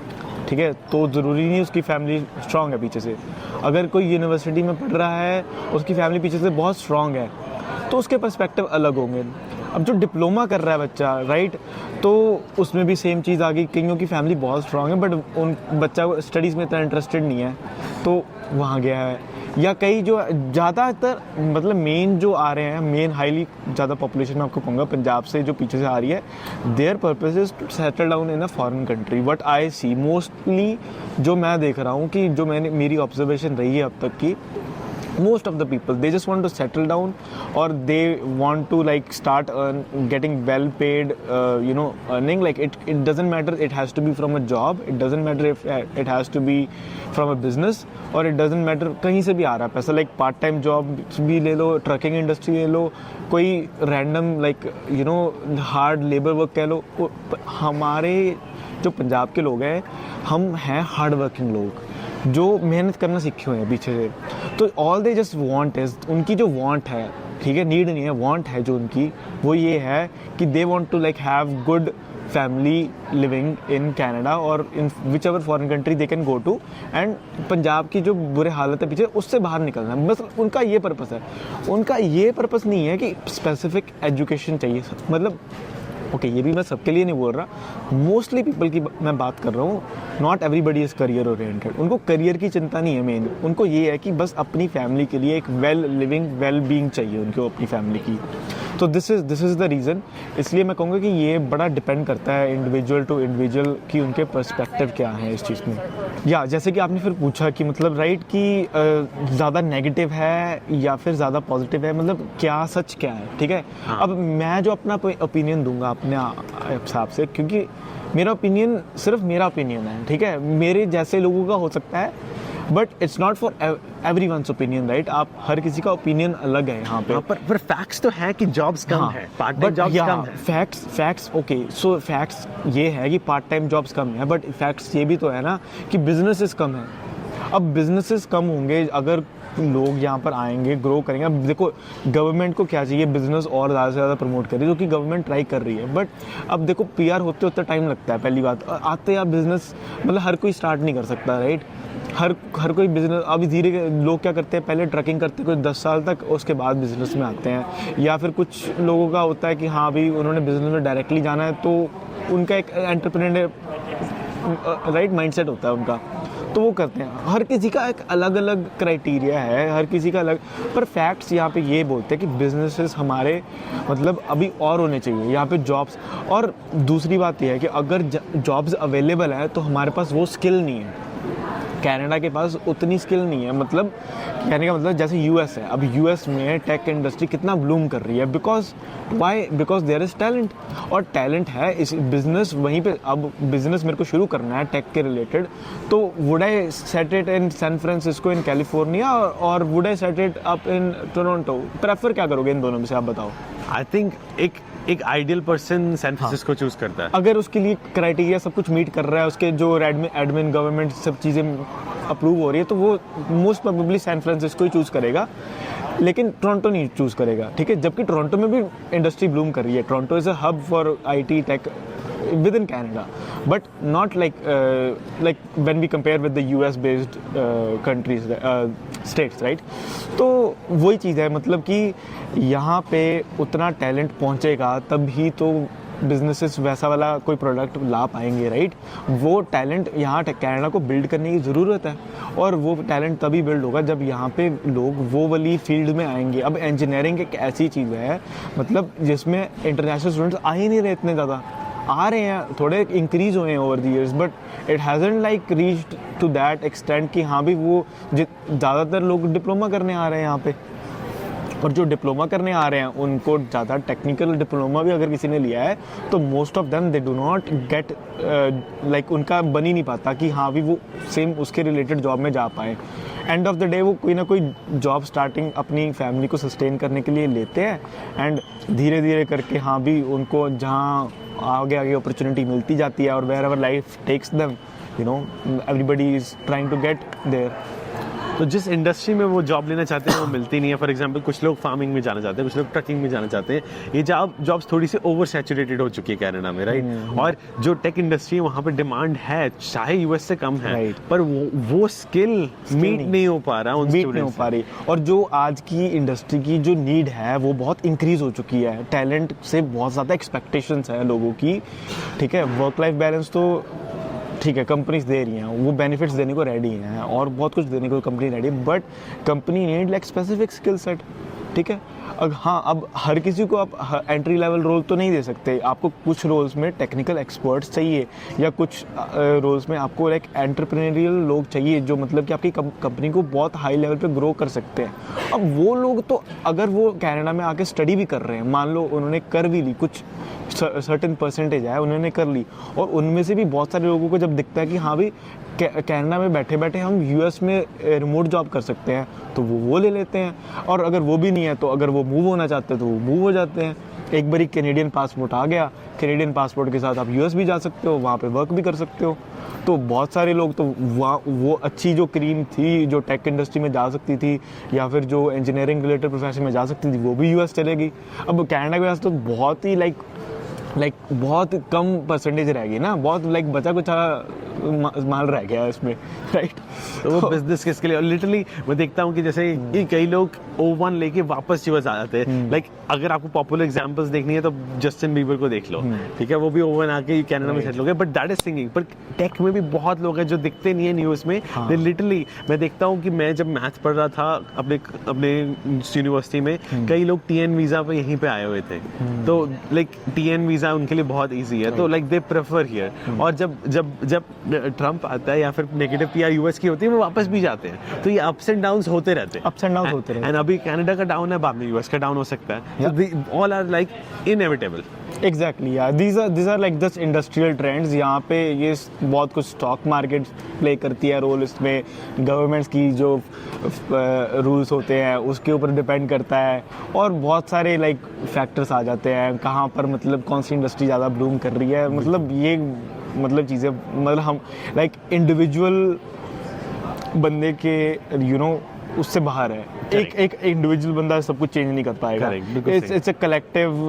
ठीक है, तो ज़रूरी नहीं उसकी फैमिली स्ट्रांग है पीछे से। अगर कोई यूनिवर्सिटी में पढ़ रहा है, उसकी फैमिली पीछे से बहुत स्ट्रांग है, तो उसके पर्सपेक्टिव अलग होंगे। अब जो डिप्लोमा कर रहा है बच्चा, राइट, तो उसमें भी सेम चीज़ आ गई, कईयों की फैमिली बहुत स्ट्रांग है बट उन बच्चा स्टडीज़ में इतना इंटरेस्टेड नहीं है तो वहाँ गया है। या कई जो ज़्यादातर मतलब मेन जो आ रहे हैं, मेन हाईली ज़्यादा पॉपुलेशन में आपको कहूँगा पंजाब से जो पीछे से आ रही है, their purpose is to settle down in a foreign country. But I see mostly जो मैं देख रहा हूँ कि जो मेरी ऑब्जर्वेशन रही है अब तक की, most of the people, they just want to settle down, or they want to like start getting well paid, earning. Like it doesn't matter, it has to be from a job, it doesn't matter if it has to be from a business, और it doesn't matter कहीं से भी आ रहा है पैसा. like part time job भी ले लो, trucking industry ले लो, कोई random like hard labour work कह लो. हमारे जो पंजाब के लोग हैं, हम हैं हार्ड वर्किंग लोग जो मेहनत करना सीखे हुए हैं पीछे से. तो all they just want is, उनकी जो वांट है, ठीक है, नीड नहीं है, वांट है जो उनकी, वो ये है कि they want to like have good family living in Canada और in whichever foreign country they can go to. And Punjab की जो बुरे हालत है पीछे, उससे बाहर निकलना है, बस उनका ये पर्पस है. उनका ये पर्पस नहीं है कि स्पेसिफिक एजुकेशन चाहिए. मतलब ओके, ये भी मैं सबके लिए नहीं बोल रहा, मोस्टली पीपल की मैं बात कर रहा हूँ. Not everybody is career oriented. उनको करियर की चिंता नहीं है मेन, उनको ये है कि बस अपनी फैमिली के लिए एक वेल लिविंग, वेल बीइंग चाहिए उनको अपनी फैमिली की. तो दिस इज़ द रीज़न. इसलिए मैं कहूँगा कि ये बड़ा डिपेंड करता है इंडिविजुअल टू इंडिविजुअल कि उनके पर्सपेक्टिव क्या है इस चीज़ में. या जैसे कि आपने फिर पूछा कि मतलब राइट कि ज़्यादा नेगेटिव है या फिर ज़्यादा पॉजिटिव है, मतलब क्या सच क्या है, ठीक है. हाँ. अब मैं जो अपना ओपिनियन दूंगा अपने हिसाब से, क्योंकि मेरा ओपिनियन सिर्फ मेरा ओपिनियन है, ठीक है, मेरे जैसे लोगों का हो सकता है, but it's not for everyone's opinion, right. आप हर किसी का ओपिनियन अलग है यहाँ पे. पर फैक्ट्स तो है कि जॉब्स कम है, पार्ट टाइम जॉब्स कम है. फैक्ट्स ओके, सो फैक्ट्स ये है कि पार्ट टाइम जॉब्स कम है, बट फैक्ट्स ये भी तो है ना कि बिजनेसेस कम है. अब बिजनेसेस कम होंगे अगर लोग यहाँ पर आएंगे, ग्रो करेंगे. अब देखो गवर्नमेंट को क्या चाहिए, बिजनेस और ज़्यादा से ज़्यादा प्रमोट करे, जो कि गवर्नमेंट ट्राई कर रही है. बट अब देखो PR होते होते टाइम लगता है. पहली बात, आते आप बिजनेस, मतलब हर कोई स्टार्ट नहीं कर सकता, राइट. हर कोई बिजनेस अभी धीरे लोग क्या करते हैं, पहले ट्रकिंग करते हैं कुछ 10 साल तक, उसके बाद बिजनेस में आते हैं. या फिर कुछ लोगों का होता है कि हाँ भाई उन्होंने बिजनेस में डायरेक्टली जाना है, तो उनका एक एंटरप्रेन्योर राइट माइंडसेट होता है उनका, तो वो करते हैं. हर किसी का एक अलग अलग क्राइटेरिया है, हर किसी का अलग. पर फैक्ट्स यहाँ पे ये बोलते हैं कि बिजनेसेस हमारे मतलब अभी और होने चाहिए यहाँ पे जॉब्स. और दूसरी बात ये है कि अगर जॉब्स अवेलेबल है तो हमारे पास वो स्किल नहीं है. कनाडा के पास उतनी स्किल नहीं है. मतलब कहने का मतलब जैसे US है, अब US में टेक इंडस्ट्री कितना ब्लूम कर रही है, बिकॉज देयर इज टैलेंट. और टैलेंट है इस बिजनेस वहीं पे. अब बिजनेस मेरे को शुरू करना है टेक के रिलेटेड, तो would I set it in San Francisco in California और would I set it up in Toronto? Prefer क्या करोगे इन दोनों में से, आप बताओ. आई थिंक एक ideal person San Francisco choose करता है अगर उसके लिए क्राइटेरिया सब कुछ मीट कर रहा है, उसके जो एडमिन गवर्नमेंट सब चीज़ें अप्रूव हो रही है, तो वो मोस्ट प्रोबेबली सैन फ्रांसिस्को ही चूज़ करेगा. लेकिन टोरंटो नहीं चूज़ करेगा, ठीक है. जबकि टोरंटो में भी इंडस्ट्री ब्लूम कर रही है. Toronto is a hub for IT tech within Canada, but not like when we compare with the US based countries, states, right. तो वही चीज़ है, मतलब कि यहाँ पे उतना टैलेंट पहुँचेगा तभी तो बिजनेसेस वैसा वाला कोई प्रोडक्ट ला पाएंगे, राइट. वो टैलेंट यहाँ कनाडा को बिल्ड करने की ज़रूरत है, और वो टैलेंट तभी बिल्ड होगा जब यहाँ पे लोग वो वाली फील्ड में आएंगे. अब इंजीनियरिंग एक ऐसी चीज़ है मतलब जिसमें इंटरनेशनल स्टूडेंट्स आ ही नहीं रहे, इतने ज़्यादा आ रहे हैं, थोड़े इंक्रीज हुए हैं over the years, but it hasn't like reached to that extent कि हाँ भी वो ज़्यादातर लोग डिप्लोमा करने आ रहे हैं यहाँ पे. और जो डिप्लोमा करने आ रहे हैं उनको ज़्यादा टेक्निकल डिप्लोमा भी अगर किसी ने लिया है तो most of them they do not get like उनका बन ही नहीं पाता कि हाँ भी वो सेम उसके रिलेटेड जॉब में जा पाए. एंड ऑफ द डे वो कोई ना कोई जॉब स्टार्टिंग अपनी फैमिली को सस्टेन करने के लिए लेते हैं, एंड धीरे धीरे करके हाँ भी उनको जहाँ आगे आगे अपॉर्चुनिटी मिलती जाती है, और wherever life takes them, everybody is trying to get there. तो जिस इंडस्ट्री में वो जॉब लेना चाहते हैं वो मिलती नहीं है. फॉर एग्जांपल कुछ लोग फार्मिंग में जाना चाहते हैं, कुछ लोग ट्रकिंग में जाना चाहते हैं. ये जॉब्स थोड़ी सी ओवर सैचुरेटेड हो चुकी है कनाडा में, राइट. और जो टेक इंडस्ट्री है वहाँ पे डिमांड है, चाहे US से कम है, पर वो स्किल मीट नहीं हो पा रहा, मीट नहीं हो पा रही. और जो आज की इंडस्ट्री की जो नीड है वो बहुत इंक्रीज हो चुकी है. टैलेंट से बहुत ज़्यादा एक्सपेक्टेशंस है लोगों की, ठीक है. वर्क लाइफ बैलेंस तो ठीक है कंपनीज दे रही हैं, वो बेनिफिट्स देने को रेडी हैं और बहुत कुछ देने को कंपनी रेडी है, but company need like specific skill set, ठीक है. हाँ, अब हर किसी को आप एंट्री लेवल रोल तो नहीं दे सकते, आपको कुछ रोल्स में टेक्निकल एक्सपर्ट्स चाहिए, या कुछ रोल्स में आपको एक एंटरप्रेन्योरियल लोग चाहिए जो मतलब कि आपकी कंपनी को बहुत हाई लेवल पे ग्रो कर सकते हैं। अब वो लोग तो अगर वो कनाडा में आके स्टडी भी कर रहे हैं, मान लो उन्होंने कर भी ली, कुछ सर्टेन परसेंटेज है उन्होंने कर ली, और उनमें से भी बहुत सारे लोगों को जब दिखता है कि हाँ भाई कनाडा में बैठे बैठे हम यूएस में रिमोट जॉब कर सकते हैं, तो वो ले लेते हैं। और अगर वो भी नहीं है तो अगर वो मूव होना चाहते हैं तो वो मूव हो जाते हैं। एक बारी कैनेडियन पासपोर्ट आ गया, कैनेडियन पासपोर्ट के साथ आप यूएस भी जा सकते हो, वहाँ पे वर्क भी कर सकते हो। तो बहुत सारे लोग तो वहाँ वो अच्छी जो क्रीम थी जो टेक इंडस्ट्री में जा सकती थी या फिर जो इंजीनियरिंग रिलेटेड प्रोफेशन में जा सकती थी वो भी यूएस चलेगी। अब कनाडा के पास तो बहुत ही लाइक बहुत कम परसेंटेज रह गई ना, बहुत बचा कुछ माल रह गया इसमें, राइट। तो वो बिजनेस किसके लिए, लिटरली मैं देखता हूँ कि जैसे कि कई लोग O1 लेके वापस यूएस आ जाते हैं। लाइक अगर आपको पॉपुलर एग्जांपल्स देखनी है तो जस्टिन बीबर को देख लो, ठीक है, वो भी O1 आके कनाडा में सेटल हो गए, बट दैट इज सिंगिंग। पर टेक में भी बहुत लोग हैं जो दिखते नहीं है न्यूज़ में। दे लिटरली, मैं देखता हूँ कि मैं जब मैथ्स पढ़ रहा था अपने यूनिवर्सिटी में, कई लोग TN वीजा पे यहीं पे आए हुए थे, तो लाइक TN वीजा उनके लिए बहुत ईजी है, तो लाइक दे प्रेफर हियर। और जब ट्रम्प आता है या फिर नेगेटिव PR यूएस की होती है, वो वापस भी जाते हैं। तो ये अप्स एंड डाउन्स होते रहते हैं। एंड अभी कनाडा का डाउन है, बाद में यूएस का डाउन हो सकता है। All are like inevitable. Exactly यार, these are like just industrial trends. यहाँ पे ये बहुत कुछ स्टॉक मार्केट प्ले करती है रोल, इसमें गवर्नमेंट्स की जो रूल्स होते हैं उसके ऊपर डिपेंड करता है, और बहुत सारे लाइक फैक्टर्स आ जाते हैं कहाँ पर मतलब कौन सी इंडस्ट्री ज़्यादा ब्लूम कर रही है। मतलब ये चीज़ें मतलब हम लाइक इंडिविजुअल बंदे के उससे बाहर है। एक इंडिविजुअल बंदा सब कुछ चेंज नहीं कर पाएगा। इट्स अ कलेक्टिव,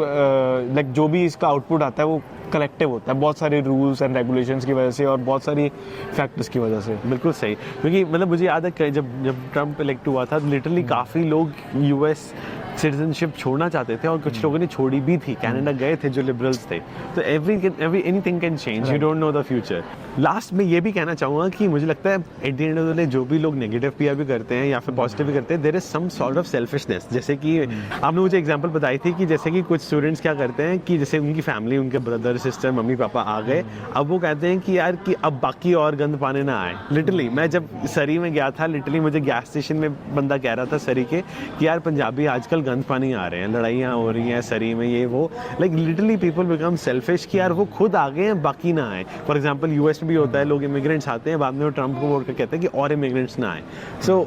लाइक जो भी इसका आउटपुट आता है वो कलेक्टिव होता है, बहुत सारे रूल्स एंड रेगुलेशंस की वजह से और बहुत सारी फैक्टर्स की वजह से। बिल्कुल सही, क्योंकि मतलब मुझे याद है जब ट्रम्प इलेक्ट हुआ था, लिटरली काफ़ी लोग यूएस सिटीजनशिप छोड़ना चाहते थे, और कुछ लोगों ने छोड़ी भी थी, कनाडा गए थे जो लिबरल्स थे। तो anything can change, you don't know the future. Last में ये भी कहना चाहूँगा कि मुझे लगता है eight the end of the day जो भी लोग नेगेटिव PR भी करते हैं या फिर पॉजिटिव भी करते हैं, there is some sort of selfishness. जैसे कि आपने मुझे एग्जांपल बताई थी कि जैसे कि कुछ स्टूडेंट्स क्या करते हैं कि जैसे उनकी फैमिली, उनके ब्रदर सिस्टर मम्मी पापा आ गए, अब वो कहते हैं कि यार कि अब बाकी और गंद पाने ना आए। लिटरली मैं जब सरी में गया था, लिटरली मुझे गैस स्टेशन में बंदा कह रहा था सरी के कि यार पंजाबी आजकल गंद पानी आ रहे हैं, लड़ाइयाँ हो रही हैं सरी में, ये वो। Like literally people become selfish कि यार वो खुद आ गए हैं बाकी ना आए। फॉर एग्जाम्पल यूएस में भी होता है, लोग इमिग्रेंट्स आते हैं, बाद में वो ट्रम्प को वोट कर कहते हैं कि और इमिग्रेंट्स ना आए। So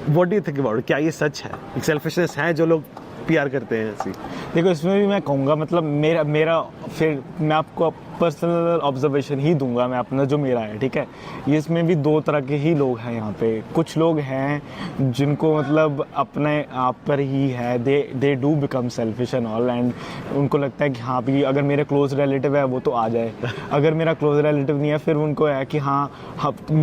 what do you think about, क्या ये सच है, एक सेल्फिशनेस है जो लोग PR करते हैं ऐसी? देखो इसमें भी मैं कहूँगा, मतलब मेरा फिर मैं आपको पर्सनल ऑब्जर्वेशन ही दूंगा, मैं अपना जो मेरा है, ठीक है। ये इसमें भी दो तरह के ही लोग हैं यहाँ पे। कुछ लोग हैं जिनको मतलब अपने आप पर ही है, they do become selfish and all, and उनको लगता है कि हाँ भी अगर मेरे क्लोज रिलेटिव है वो तो आ जाए, अगर मेरा क्लोज रिलेटिव नहीं है फिर उनको है कि हाँ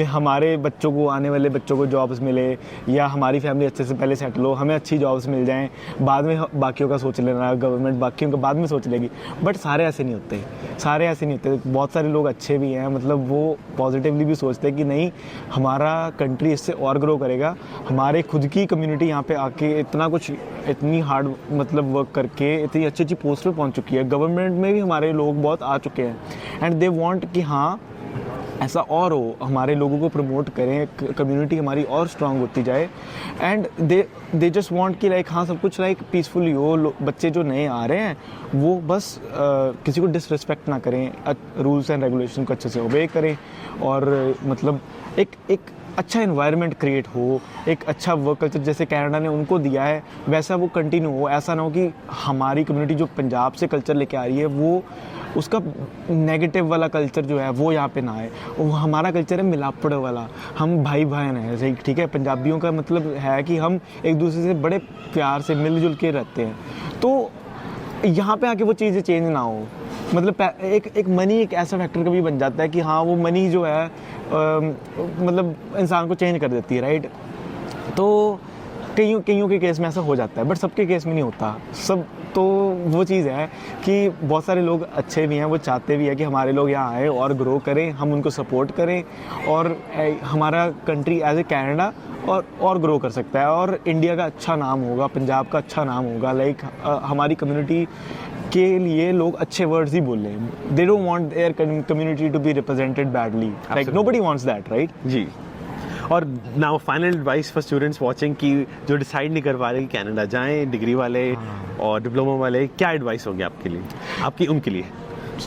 हमारे बच्चों को, आने वाले बच्चों को जॉब्स मिले, या हमारी फैमिली अच्छे से पहले सेटल हो, हमें अच्छी जॉब्स मिल जाएँ, बाद में बाकियों का सोच लेना, गवर्नमेंट बाकियों का बाद में सोच लेगी। बट सारे ऐसे नहीं होते, सारे ऐसे नहीं होते। बहुत सारे लोग अच्छे भी हैं, मतलब वो पॉजिटिवली भी सोचते हैं कि नहीं हमारा कंट्री इससे और ग्रो करेगा, हमारे खुद की कम्युनिटी यहाँ पे आके इतना कुछ, इतनी हार्ड मतलब वर्क करके इतनी अच्छी अच्छी पोस्ट पे पहुँच चुकी है, गवर्नमेंट में भी हमारे लोग बहुत आ चुके हैं, एंड दे वांट कि हाँ ऐसा और हो, हमारे लोगों को प्रमोट करें, कम्युनिटी हमारी और स्ट्रांग होती जाए, एंड दे जस्ट वांट कि लाइक हाँ सब कुछ लाइक पीसफुली हो। बच्चे जो नए आ रहे हैं वो बस किसी को डिसरिस्पेक्ट ना करें, रूल्स एंड रेगुलेशन को अच्छे से ओबे करें, और मतलब एक अच्छा इन्वायरमेंट क्रिएट हो, एक अच्छा वर्क कल्चर जैसे कनाडा ने उनको दिया है वैसा वो कंटिन्यू हो। ऐसा ना हो कि हमारी कम्युनिटी जो पंजाब से कल्चर लेके आ रही है वो उसका नेगेटिव वाला कल्चर जो है वो यहाँ पे ना आए। वो हमारा कल्चर है मिलापड़ वाला, हम भाई बहन हैं, ठीक है। पंजाबियों का मतलब है कि हम एक दूसरे से बड़े प्यार से मिलजुल के रहते हैं। तो यहाँ पे आके वो चीज़ें चेंज ना हो, मतलब एक मनी एक ऐसा फैक्टर कभी बन जाता है कि हाँ वो मनी जो है मतलब इंसान को चेंज कर देती है, राइट। तो कईयों के केस में ऐसा हो जाता है, बट सबके केस में नहीं होता। सब तो वो चीज़ है कि बहुत सारे लोग अच्छे भी हैं, वो चाहते भी हैं कि हमारे लोग यहाँ आए और ग्रो करें, हम उनको सपोर्ट करें और हमारा कंट्री एज ए कनाडा और ग्रो कर सकता है और इंडिया का अच्छा नाम होगा, पंजाब का अच्छा नाम होगा। लाइक हमारी कम्युनिटी के लिए लोग अच्छे वर्ड्स ही बोले। They don't want their community to be represented badly, like nobody wants that, right? जी। और now final advice for students watching कि जो डिसाइड नहीं कर पा रहे कि कनाडा जाएं, डिग्री वाले और डिप्लोमा वाले, क्या एडवाइस होगी आपके लिए, आपकी उनके लिए?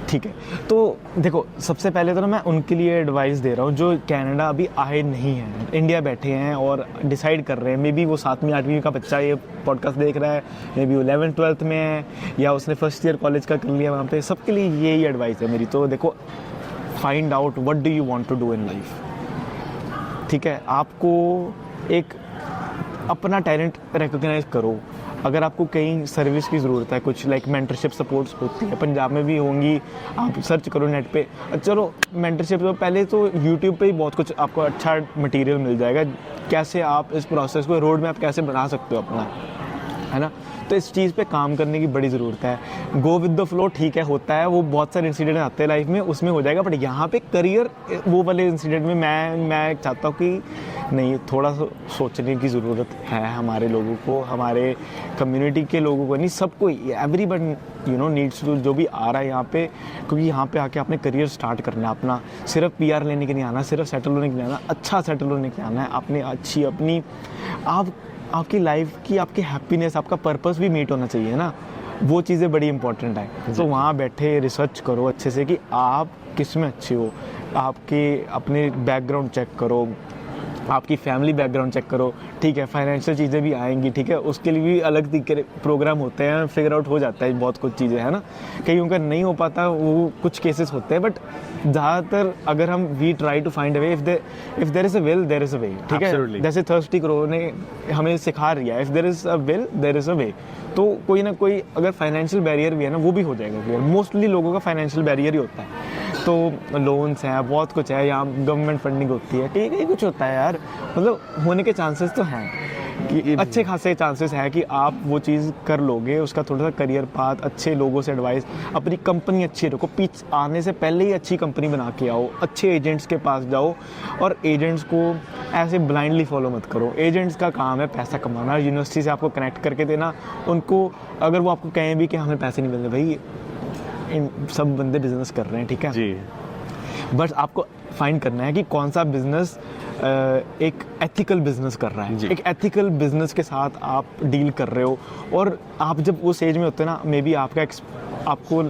ठीक है, तो देखो सबसे पहले तो ना मैं उनके लिए एडवाइस दे रहा हूँ जो कनाडा अभी आए नहीं हैं, इंडिया बैठे हैं और डिसाइड कर रहे हैं। मे बी वो 7वीं 8वीं का बच्चा ये पॉडकास्ट देख रहा है, मे बी वो 11th 12th में है या उसने फर्स्ट ईयर कॉलेज का कर लिया वहाँ पे। सबके लिए यही एडवाइस है मेरी। तो देखो, find out what do you want to do in life. ठीक है, आपको एक अपना टैलेंट रिकॉग्नाइज करो। अगर आपको कहीं सर्विस की ज़रूरत है, कुछ लाइक मेंटरशिप सपोर्ट्स होती है, पंजाब में भी होंगी, आप सर्च करो नेट पे। चलो मेंटरशिप तो पहले तो यूट्यूब पे ही बहुत कुछ आपको अच्छा मटेरियल मिल जाएगा, कैसे आप इस प्रोसेस को रोड मैप कैसे बना सकते हो अपना, है ना? तो इस चीज़ पे काम करने की बड़ी ज़रूरत है। गो विद द फ्लो ठीक है, होता है, वो बहुत सारे इंसिडेंट आते हैं लाइफ में, उसमें हो जाएगा। बट यहाँ पे करियर वो वाले इंसिडेंट में मैं चाहता हूँ कि नहीं, थोड़ा सोचने की ज़रूरत है हमारे लोगों को, हमारे कम्युनिटी के लोगों को, नहीं सबको, एवरीवन नीड्स टू, जो भी आ रहा है यहाँ पे, क्योंकि यहाँ पे आके आपने करियर स्टार्ट करना है अपना। सिर्फ PR लेने के नहीं आना, सिर्फ सेटल होने के नहीं आना, अच्छा सेटल होने के आना है। आपने अच्छी अपनी आपकी लाइफ की, आपकी हैप्पीनेस, आपका पर्पस भी मीट होना चाहिए ना, वो चीज़ें बड़ी इंपॉर्टेंट है। तो वहाँ बैठे रिसर्च करो अच्छे से कि आप किस में अच्छे हो, आपके अपने बैकग्राउंड चेक करो, आपकी फैमिली बैकग्राउंड चेक करो। ठीक है, फाइनेंशियल चीज़ें भी आएंगी, ठीक है, उसके लिए भी अलग तरीके प्रोग्राम होते हैं, फिगर आउट हो जाता है बहुत कुछ चीज़ें, है ना। कहीं उनका नहीं हो पाता, वो कुछ केसेस होते हैं, बट ज़्यादातर अगर हम we try to find a way, if there is a will there is a way. ठीक है, जैसे थर्स्टी क्रो ने हमें सिखा दिया, if there is a will there is a way. तो कोई ना कोई अगर फाइनेंशियल बैरियर भी है ना, वो भी हो जाएगा क्लियर। मोस्टली लोगों का फाइनेंशियल बैरियर ही होता है। तो लोन्स हैं, बहुत कुछ है, यहाँ गवर्नमेंट फंडिंग होती है, ठीक है, कुछ होता है यार, मतलब होने के चांसेस तो हैं कि अच्छे खासे चांसेस है कि आप वो चीज़ कर लोगे। उसका थोड़ा सा करियर पाथ, अच्छे लोगों से एडवाइस, अपनी कंपनी अच्छी रखो, पीछ आने से पहले ही अच्छी कंपनी बना के आओ, अच्छे एजेंट्स के पास जाओ और एजेंट्स को ऐसे ब्लाइंडली फॉलो मत करो। एजेंट्स का काम है पैसा कमाना, यूनिवर्सिटी से आपको कनेक्ट करके देना उनको। अगर वो आपको कहें भी कि हमें पैसे नहीं मिल रहे, भाई इन सब बंदे बिजनेस कर रहे हैं, ठीक है जी, बट आपको फाइंड करना है कि कौन सा बिजनेस एक एथिकल बिजनेस कर रहा है। एक एथिकल बिजनेस के साथ आप डील कर रहे हो। और आप जब उस एज में होते हैं ना, मे बी आपको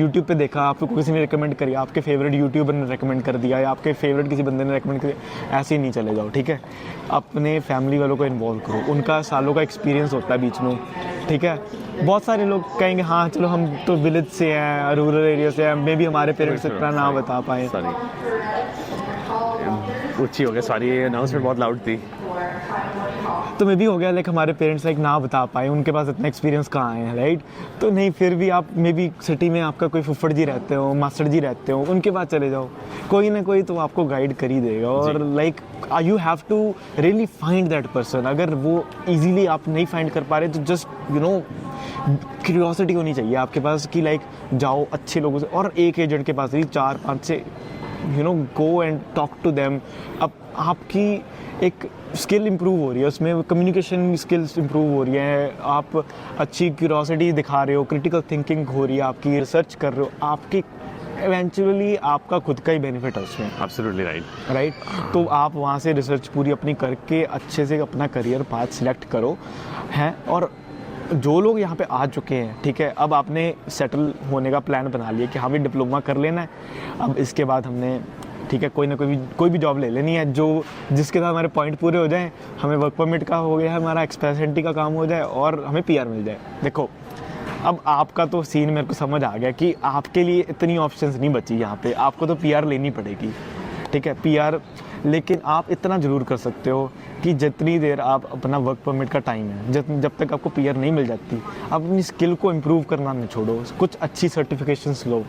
यूट्यूब पे देखा, आपको किसी ने रिकमेंड करी, आपके फेवरेट यूट्यूबर ने रिकमेंड कर दिया या आपके फेवरेट किसी बंदे ने रिकमेंड कर दिया, ऐसे ही नहीं चले जाओ। ठीक है, अपने फैमिली वालों को इन्वॉल्व करो, उनका सालों का एक्सपीरियंस होता है बीच में। ठीक है, बहुत सारे लोग कहेंगे हाँ चलो हम तो विलेज से हैं, रूरल एरिया से हैं, मे बी हमारे पेरेंट्स इतना ना बता पाए। ऊँची हो गया, सॉरी, ये अनाउंसमेंट बहुत लाउड थी। तो मे भी हो गया, लाइक हमारे पेरेंट्स लाइक ना बता पाए, उनके पास इतना एक्सपीरियंस कहाँ है, राइट। तो नहीं, फिर भी आप मे बी सिटी में आपका कोई फुफ्फड़ जी रहते हो, मास्टर जी रहते हो, उनके पास चले जाओ, कोई ना कोई तो आपको गाइड कर ही देगा। और like you have to really find that person. अगर वो इजीली आप नहीं फाइंड कर पा रहे तो जस्ट क्यूरियोसिटी होनी चाहिए आपके पास कि लाइक जाओ अच्छे लोगों से, और एक एजेंट के पास नहीं, 4-5 से go and talk to them. अब आपकी एक स्किल इंप्रूव हो रही है, उसमें कम्युनिकेशन स्किल्स इंप्रूव हो रही है, आप अच्छी क्यूरियोसिटी दिखा रहे हो, क्रिटिकल थिंकिंग हो रही है, आपकी रिसर्च कर रहे हो, आपकी इवेंचुअली आपका खुद का ही बेनिफिट है उसमें। Absolutely right. तो आप वहाँ से रिसर्च पूरी अपनी करके अच्छे से अपना करियर पाथ सिलेक्ट करो हैं। और जो लोग यहाँ पे आ चुके हैं, ठीक है, अब आपने सेटल होने का प्लान बना लिया कि हाँ भी डिप्लोमा कर लेना है, अब इसके बाद हमने ठीक है कोई भी जॉब ले लेनी है जो जिसके साथ हमारे पॉइंट पूरे हो जाएं, हमें वर्क परमिट का हो गया है, हमारा एक्सपेंसिटी का काम हो जाए और हमें PR मिल जाए। देखो अब आपका तो सीन मेरे को समझ आ गया कि आपके लिए इतनी ऑप्शंस नहीं बची यहाँ पे, आपको तो PR लेनी पड़ेगी। ठीक है, PR, लेकिन आप इतना ज़रूर कर सकते हो कि जितनी देर आप अपना वर्क परमिट का टाइम है, जब तक आपको PR नहीं मिल जाती, आप अपनी स्किल को इम्प्रूव करना नहीं छोड़ो, कुछ अच्छी सर्टिफिकेशंस लो।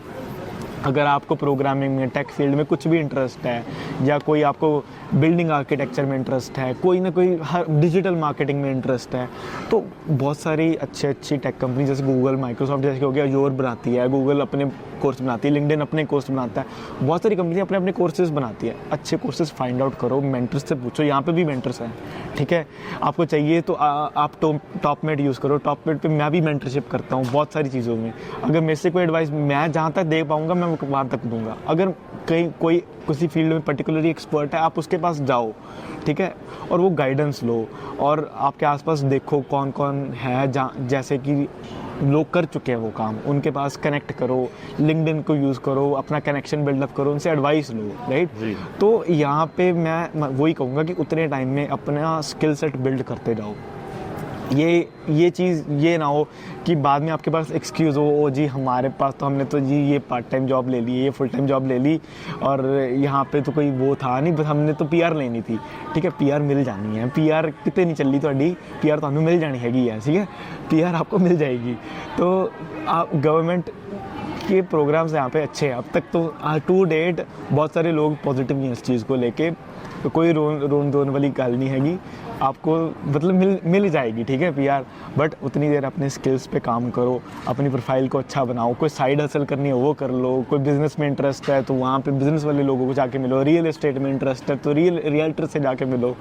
अगर आपको प्रोग्रामिंग में, टेक फील्ड में कुछ भी इंटरेस्ट है, या कोई आपको बिल्डिंग आर्किटेक्चर में इंटरेस्ट है, कोई ना कोई हर डिजिटल मार्केटिंग में इंटरेस्ट है, तो बहुत सारी अच्छी टेक कंपनी जैसे गूगल, माइक्रोसॉफ्ट जैसे हो गया, अजोर बनाती है, गूगल अपने कोर्स बनाती है, लिंक्डइन अपने कोर्स बनाता है, बहुत सारी कंपनी अपने अपने कोर्सेज बनाती है। अच्छे कोर्सेज फाइंड आउट करो, मेंटर्स से पूछो, यहाँ पे भी मेंटर्स हैं, ठीक है। आपको चाहिए तो आप टॉपमेट यूज़ करो। टॉपमेट पे मैं भी मेंटरशिप करता हूँ बहुत सारी चीज़ों में। अगर मेरे से कोई एडवाइस मैं जहाँ तक दे पाऊँगा मैं वहाँ तक दूंगा। अगर कहीं कोई किसी फील्ड में पर्टिकुलरली एक्सपर्ट है, आप उसके पास जाओ, ठीक है, और वो गाइडेंस लो, और आपके आसपास देखो कौन कौन है जैसे कि लोग कर चुके हैं वो काम, उनके पास कनेक्ट करो, लिंक्डइन को यूज़ करो, अपना कनेक्शन बिल्डअप करो, उनसे एडवाइस लो, राइट। तो यहाँ पे मैं वही कहूँगा कि उतने टाइम में अपना स्किल सेट बिल्ड करते जाओ। ये चीज़ ये ना हो कि बाद में आपके पास एक्सक्यूज़ हो, ओ जी हमारे पास तो हमने तो जी ये पार्ट टाइम जॉब ले ली, ये फुल टाइम जॉब ले ली, और यहाँ पे तो कोई वो था नहीं, बस हमने तो पीआर लेनी थी। ठीक है, पीआर मिल जानी है, पीआर कितने नहीं चली ਤੁਹਾਡੀ, पीआर तो हमें मिल जानी हैगी है, ठीक है, पीआर आपको मिल जाएगी। तो आप गवर्नमेंट के प्रोग्राम्स यहाँ पे अच्छे हैं अब तक, तो टू डेट बहुत सारे लोग पॉजिटिव हैं इस चीज़ को लेके, तो कोई रोन वाली गल नहीं हैगी, आपको मतलब मिल जाएगी, ठीक है, पीआर। बट उतनी देर अपने स्किल्स पे काम करो, अपनी प्रोफाइल को अच्छा बनाओ, कोई साइड हसल करनी है वो कर लो, कोई बिजनेस में इंटरेस्ट है तो वहाँ पे बिजनेस वाले लोगों को जाके मिलो, रियल एस्टेट में इंटरेस्ट है तो रियल्टर से जाके मिलो,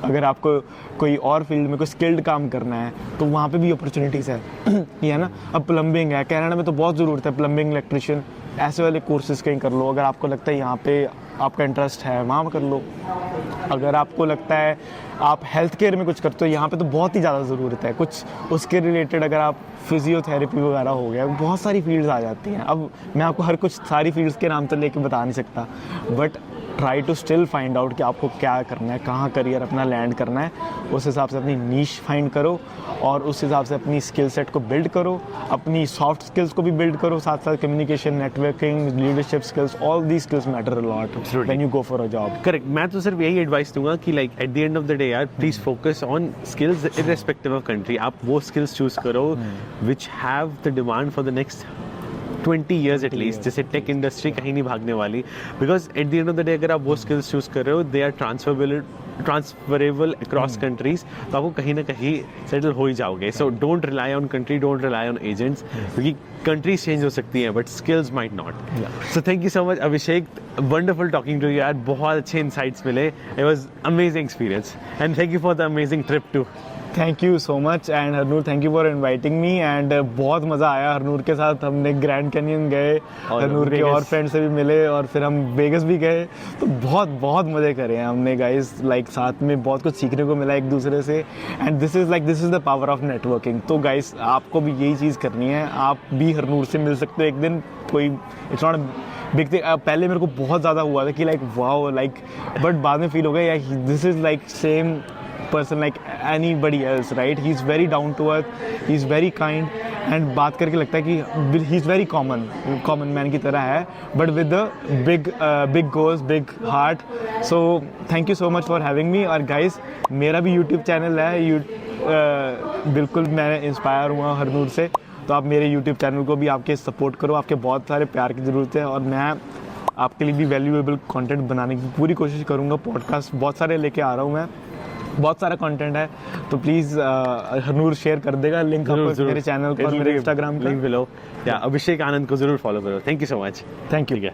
अगर आपको कोई और फील्ड में कोई स्किल्ड काम करना है तो वहाँ पे भी अपॉर्चुनिटीज़ है ये है ना। अब प्लम्बिंग है, कनाडा में तो बहुत ज़रूरत है प्लम्बिंग, इलेक्ट्रिशियन, ऐसे वाले कोर्सेज़ कहीं कर लो। अगर आपको लगता है यहाँ पे आपका इंटरेस्ट है वहाँ कर लो। अगर आपको लगता है आप हेल्थ केयर में कुछ करते हो, यहाँ पे तो बहुत ही ज़्यादा ज़रूरत है कुछ उसके रिलेटेड, अगर आप फिजियोथेरेपी वगैरह हो गया, बहुत सारी फील्ड्स आ जाती हैं। अब मैं आपको हर कुछ सारी फील्ड्स के नाम तो लेके बता नहीं सकता, but try to still find out कि आपको क्या करना है, कहाँ करियर अपना लैंड करना है, उस हिसाब से अपनी नीश फाइंड करो और उस हिसाब से अपनी स्किल सेट को बिल्ड करो, अपनी सॉफ्ट स्किल्स को भी बिल्ड करो, साथ साथ communication, networking, leadership skills, all the skills matter a lot when you go for a job. Correct, मैं तो सिर्फ यही एडवाइस दूंगा कि like at the end of the day यार, please focus on skills irrespective of country. आप वो skills choose करो which have the demand for the next 20 years at least, जैसे टेक इंडस्ट्री कहीं नहीं भागने वाली, because at the end of the day अगर आप वो स्किल्स चूज कर रहे हो, they are transferable across countries, तो आपको कहीं ना कहीं सेटल हो ही जाओगे। So don't rely on country, don't rely on agents, क्योंकि कंट्रीज चेंज हो सकती हैं but skills might not. So thank you so much Abhishek, wonderful talking to you यार, बहुत अच्छे इंसाइट्स मिले, it was amazing experience and thank you for the amazing trip to. Thank you so much and Harnoor, thank you for inviting me, and बहुत मज़ा आया हरनूर के साथ। हमने ग्रैंड कैनियन गए, हरनूर के और फ्रेंड से भी मिले, और फिर हम वेगस भी गए, तो बहुत मज़े करे हैं हमने गाइस, लाइक साथ में बहुत कुछ सीखने को मिला एक दूसरे से, and this is the power of networking. तो गाइस आपको भी यही चीज़ करनी है, आप भी हरनूर से मिल सकते हो एक दिन, कोई इट्स नॉट बिग थिंग। पहले मेरे को बहुत ज़्यादा हुआ था कि लाइक वाओ, लाइक, बट बाद में फील हो गया यार this is like same person like anybody else, right? He's very down to earth, he's very kind, and बात करके लगता है कि he's very common man की तरह है, but with the big goals, big heart. So thank you so much for having me. और guys, मेरा भी YouTube चैनल है, बिल्कुल मैं इंस्पायर हुआ हरनूर से, तो आप मेरे YouTube चैनल को भी आपके सपोर्ट करो, आपके बहुत सारे प्यार की ज़रूरत है, और मैं आपके लिए भी वैल्यूएबल कंटेंट बनाने की पूरी कोशिश करूँगा। पॉडकास्ट बहुत सारे लेके आ रहा हूँ मैं, बहुत सारा कंटेंट है, तो प्लीज़ हरनूर शेयर कर देगा लिंक मेरे चैनल पर, मेरे इंस्टाग्राम का लिंक बिलो, या अभिषेक आनंद को जरूर फॉलो करो। Thank you so much. Thank you.